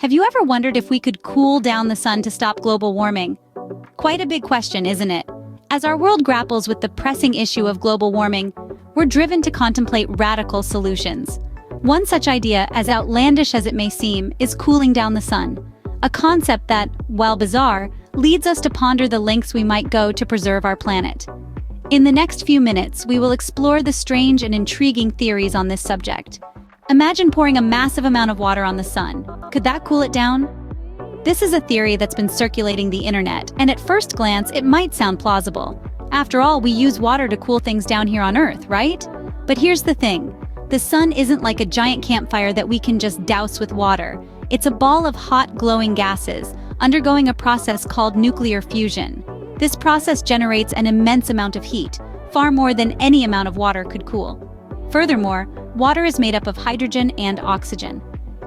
Have you ever wondered if we could cool down the sun to stop global warming? Quite a big question, isn't it? As our world grapples with the pressing issue of global warming, we're driven to contemplate radical solutions. One such idea, as outlandish as it may seem, is cooling down the sun. A concept that, while bizarre, leads us to ponder the lengths we might go to preserve our planet. In the next few minutes, we will explore the strange and intriguing theories on this subject. Imagine pouring a massive amount of water on the sun. Could that cool it down? This is a theory that's been circulating the internet, and at first glance, it might sound plausible. After all, we use water to cool things down here on Earth, right? But here's the thing. The sun isn't like a giant campfire that we can just douse with water. It's a ball of hot, glowing gases, undergoing a process called nuclear fusion. This process generates an immense amount of heat, far more than any amount of water could cool. Furthermore, water is made up of hydrogen and oxygen.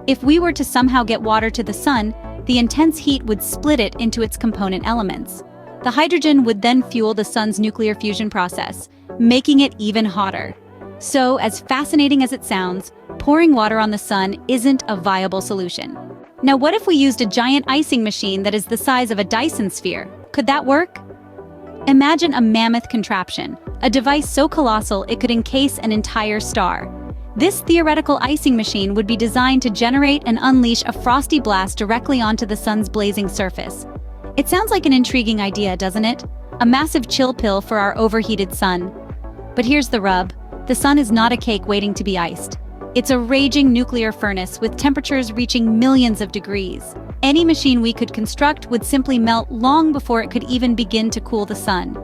If we were to somehow get water to the sun, the intense heat would split it into its component elements. The hydrogen would then fuel the sun's nuclear fusion process, making it even hotter. So, as fascinating as it sounds, pouring water on the sun isn't a viable solution. Now, what if we used a giant icing machine that is the size of a Dyson sphere? Could that work? Imagine a mammoth contraption, a device so colossal it could encase an entire star. This theoretical icing machine would be designed to generate and unleash a frosty blast directly onto the sun's blazing surface. It sounds like an intriguing idea, doesn't it? A massive chill pill for our overheated sun. But here's the rub. The sun is not a cake waiting to be iced. It's a raging nuclear furnace with temperatures reaching millions of degrees. Any machine we could construct would simply melt long before it could even begin to cool the sun.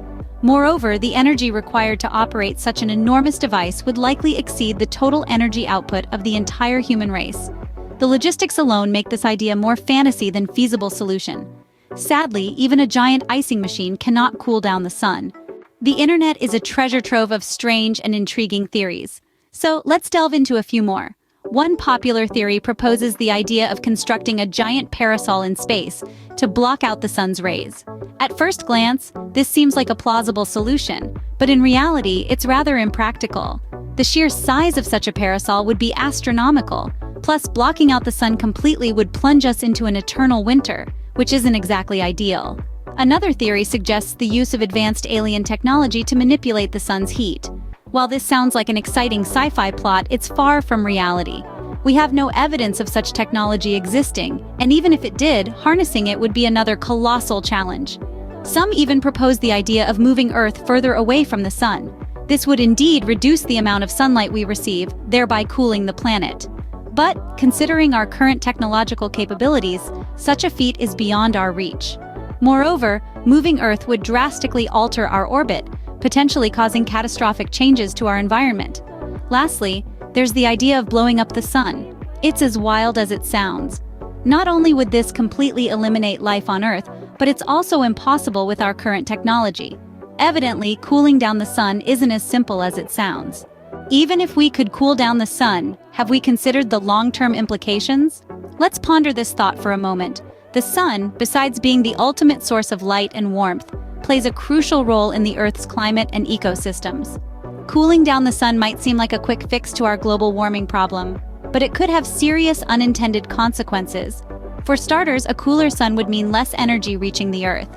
Moreover, the energy required to operate such an enormous device would likely exceed the total energy output of the entire human race. The logistics alone make this idea more fantasy than feasible solution. Sadly, even a giant icing machine cannot cool down the sun. The internet is a treasure trove of strange and intriguing theories. So let's delve into a few more. One popular theory proposes the idea of constructing a giant parasol in space to block out the sun's rays. At first glance, this seems like a plausible solution, but in reality, it's rather impractical. The sheer size of such a parasol would be astronomical. Plus, blocking out the sun completely would plunge us into an eternal winter, which isn't exactly ideal. Another theory suggests the use of advanced alien technology to manipulate the sun's heat. While this sounds like an exciting sci-fi plot, it's far from reality. We have no evidence of such technology existing, and even if it did, harnessing it would be another colossal challenge. Some even propose the idea of moving Earth further away from the sun. This would indeed reduce the amount of sunlight we receive, thereby cooling the planet. But, considering our current technological capabilities, such a feat is beyond our reach. Moreover, moving Earth would drastically alter our orbit, potentially causing catastrophic changes to our environment. Lastly, there's the idea of blowing up the sun. It's as wild as it sounds. Not only would this completely eliminate life on Earth, but it's also impossible with our current technology. Evidently, cooling down the sun isn't as simple as it sounds. Even if we could cool down the sun, have we considered the long-term implications? Let's ponder this thought for a moment. The sun, besides being the ultimate source of light and warmth, plays a crucial role in the Earth's climate and ecosystems. Cooling down the sun might seem like a quick fix to our global warming problem, but it could have serious unintended consequences. For starters, a cooler sun would mean less energy reaching the Earth.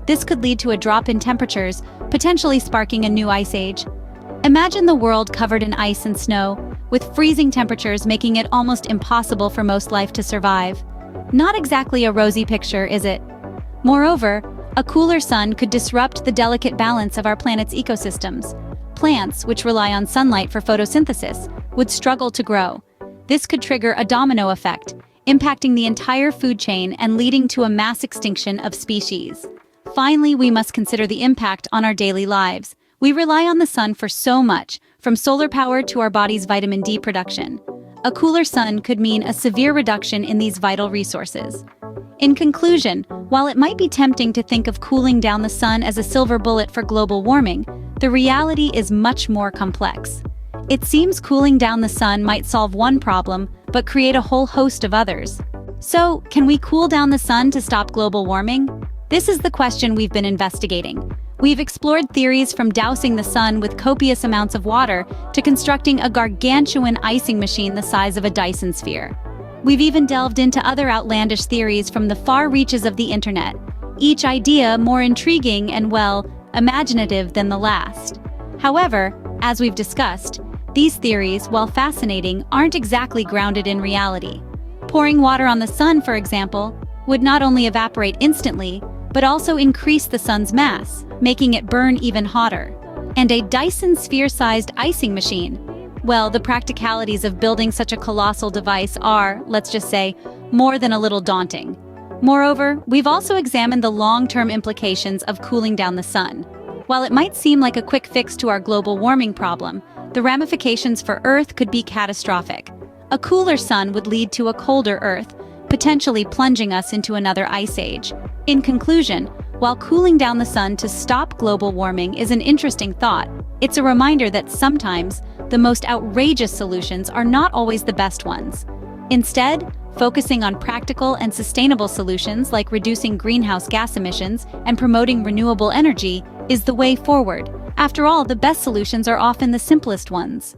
This could lead to a drop in temperatures, potentially sparking a new ice age. Imagine the world covered in ice and snow, with freezing temperatures making it almost impossible for most life to survive. Not exactly a rosy picture, is it? Moreover, a cooler sun could disrupt the delicate balance of our planet's ecosystems. Plants, which rely on sunlight for photosynthesis, would struggle to grow. This could trigger a domino effect, impacting the entire food chain and leading to a mass extinction of species. Finally, we must consider the impact on our daily lives. We rely on the sun for so much, from solar power to our body's vitamin D production. A cooler sun could mean a severe reduction in these vital resources. In conclusion, while it might be tempting to think of cooling down the sun as a silver bullet for global warming, the reality is much more complex. It seems cooling down the sun might solve one problem, but create a whole host of others. So, can we cool down the sun to stop global warming? This is the question we've been investigating. We've explored theories from dousing the sun with copious amounts of water to constructing a gargantuan icing machine the size of a Dyson sphere. We've even delved into other outlandish theories from the far reaches of the internet, each idea more intriguing and, well, imaginative than the last. However, as we've discussed, these theories, while fascinating, aren't exactly grounded in reality. Pouring water on the sun, for example, would not only evaporate instantly, but also increase the sun's mass, making it burn even hotter. And a Dyson sphere-sized icing machine. Well, the practicalities of building such a colossal device are, let's just say, more than a little daunting. Moreover, we've also examined the long-term implications of cooling down the sun. While it might seem like a quick fix to our global warming problem, the ramifications for Earth could be catastrophic. A cooler sun would lead to a colder Earth, potentially plunging us into another ice age. In conclusion, while cooling down the sun to stop global warming is an interesting thought, it's a reminder that sometimes the most outrageous solutions are not always the best ones. Instead, focusing on practical and sustainable solutions like reducing greenhouse gas emissions and promoting renewable energy is the way forward. After all, the best solutions are often the simplest ones.